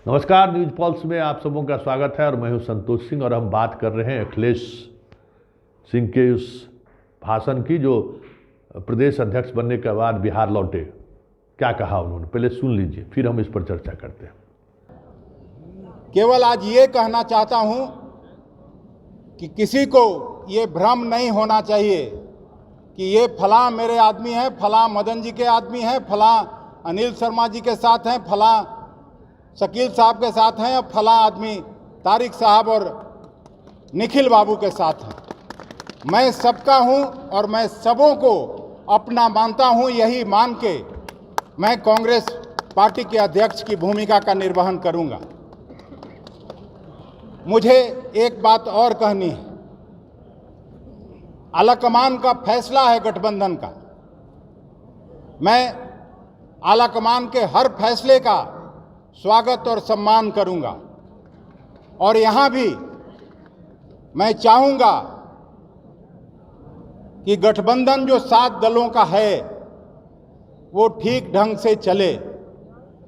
नमस्कार, news pulse में आप सबों का स्वागत है और मैं हूं संतोष सिंह और हम बात कर रहे हैं अखिलेश सिंह के उस भाषण की जो प्रदेश अध्यक्ष बनने के बाद बिहार लौटे। क्या कहा उन्होंने, पहले सुन लीजिए, फिर हम इस पर चर्चा करते हैं। केवल आज ये कहना चाहता हूं कि किसी को ये भ्रम नहीं होना चाहिए कि ये फलां मेरे आदमी हैं, फलां मदन जी के आदमी हैं, फलां अनिल शर्मा जी के साथ हैं, फलां शकील साहब के साथ हैं और फलां आदमी तारिक साहब और निखिल बाबू के साथ हैं। मैं सबका हूं और मैं सबों को अपना मानता हूं। यही मान के मैं कांग्रेस पार्टी के अध्यक्ष की भूमिका का निर्वहन करूंगा। मुझे एक बात और कहनी है। आलाकमान का फैसला है गठबंधन का। मैं आलाकमान के हर फैसले का स्वागत और सम्मान करूंगा और यहां भी मैं चाहूंगा कि गठबंधन जो 7 दलों का है वो ठीक ढंग से चले,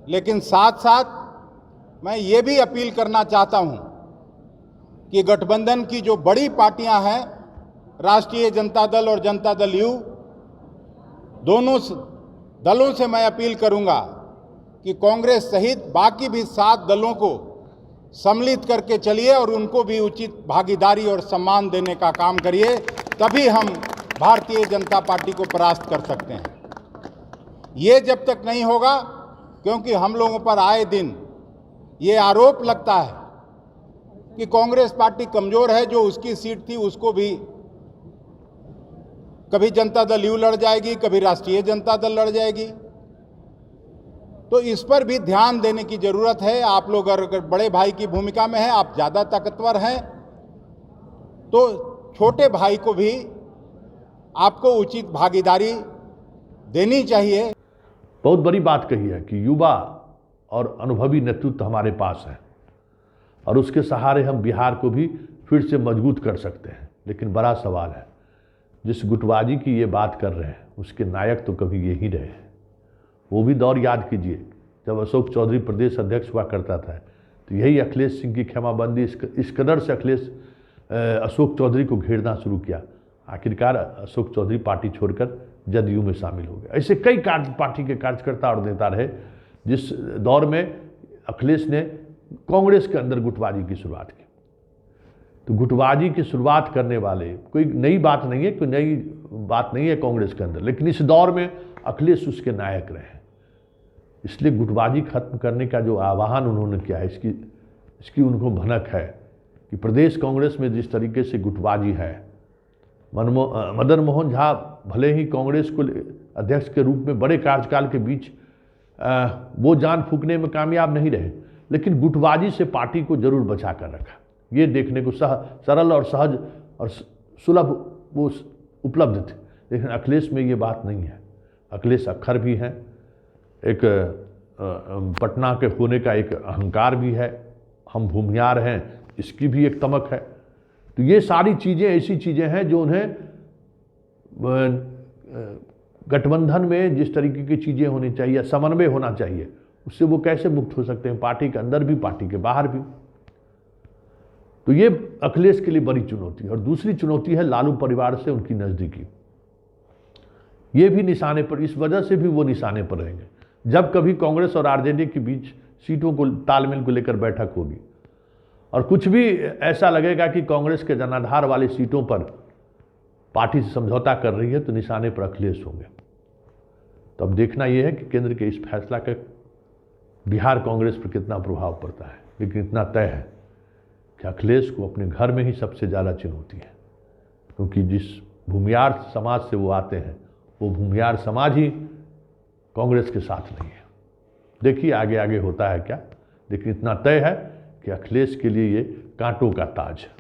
लेकिन साथ साथ मैं ये भी अपील करना चाहता हूं कि गठबंधन की जो बड़ी पार्टियां हैं, राष्ट्रीय जनता दल और जनता दल यू, दोनों दलों से मैं अपील करूंगा कि कांग्रेस सहित बाकी भी 7 दलों को सम्मिलित करके चलिए और उनको भी उचित भागीदारी और सम्मान देने का काम करिए। तभी हम भारतीय जनता पार्टी को परास्त कर सकते हैं। ये जब तक नहीं होगा, क्योंकि हम लोगों पर आए दिन ये आरोप लगता है कि कांग्रेस पार्टी कमजोर है, जो उसकी सीट थी उसको भी कभी जनता दल यू लड़ जाएगी, कभी राष्ट्रीय जनता दल लड़ जाएगी। तो इस पर भी ध्यान देने की जरूरत है। आप लोग अगर बड़े भाई की भूमिका में हैं, आप ज़्यादा ताकतवर हैं, तो छोटे भाई को भी आपको उचित भागीदारी देनी चाहिए। बहुत बड़ी बात कही है कि युवा और अनुभवी नेतृत्व हमारे पास है और उसके सहारे हम बिहार को भी फिर से मजबूत कर सकते हैं। लेकिन बड़ा सवाल है, जिस गुटबाजी की ये बात कर रहे हैं उसके नायक तो कभी यही रहे हैं। वो भी दौर याद कीजिए जब अशोक चौधरी प्रदेश अध्यक्ष हुआ करता था, तो यही अखिलेश सिंह की खेमाबंदी इस कदर से अशोक चौधरी को घेरना शुरू किया। आखिरकार अशोक चौधरी पार्टी छोड़कर जदयू में शामिल हो गए। ऐसे कई पार्टी के कार्यकर्ता और नेता रहे जिस दौर में अखिलेश ने कांग्रेस के अंदर गुटबाजी की शुरुआत की। तो गुटबाजी की शुरुआत करने वाले कोई नई बात नहीं है, कोई नई बात नहीं है कांग्रेस के अंदर, लेकिन इस दौर में अखिलेश उसके नायक रहे हैं। इसलिए गुटबाजी खत्म करने का जो आह्वान उन्होंने किया है, इसकी उनको भनक है कि प्रदेश कांग्रेस में जिस तरीके से गुटबाजी है, मदन मोहन झा भले ही कांग्रेस को अध्यक्ष के रूप में बड़े कार्यकाल के बीच वो जान फूंकने में कामयाब नहीं रहे, लेकिन गुटबाजी से पार्टी को जरूर बचा कर रखा। ये देखने को सरल और सहज और सुलभ वो उपलब्ध थे, लेकिन अखिलेश में ये बात नहीं है। अखिलेश अक्खर भी हैं, एक पटना के होने का एक अहंकार भी है, हम भूमियार हैं इसकी भी एक तमक है। तो ये सारी चीज़ें ऐसी चीज़ें हैं जो उन्हें गठबंधन में जिस तरीके की चीज़ें होनी चाहिए, समन्वय होना चाहिए, उससे वो कैसे मुक्त हो सकते हैं, पार्टी के अंदर भी पार्टी के बाहर भी। तो ये अखिलेश के लिए बड़ी चुनौती है। और दूसरी चुनौती है लालू परिवार से उनकी नज़दीकी। ये भी निशाने पर, इस वजह से भी वो निशाने पर रहेंगे। जब कभी कांग्रेस और आरजेडी के बीच सीटों को तालमेल को लेकर बैठक होगी और कुछ भी ऐसा लगेगा कि कांग्रेस के जनाधार वाली सीटों पर पार्टी से समझौता कर रही है, तो निशाने पर अखिलेश होंगे। तो अब देखना यह है कि केंद्र के इस फैसला का बिहार कांग्रेस पर कितना प्रभाव पड़ता है। लेकिन इतना तय है कि अखिलेश को अपने घर में ही सबसे ज़्यादा चुनौती है, क्योंकि जिस भूमियार समाज से वो आते हैं वो भूमियार समाज ही कांग्रेस के साथ नहीं है। देखिए आगे आगे होता है क्या, लेकिन इतना तय है कि अखिलेश के लिए ये कांटों का ताज है।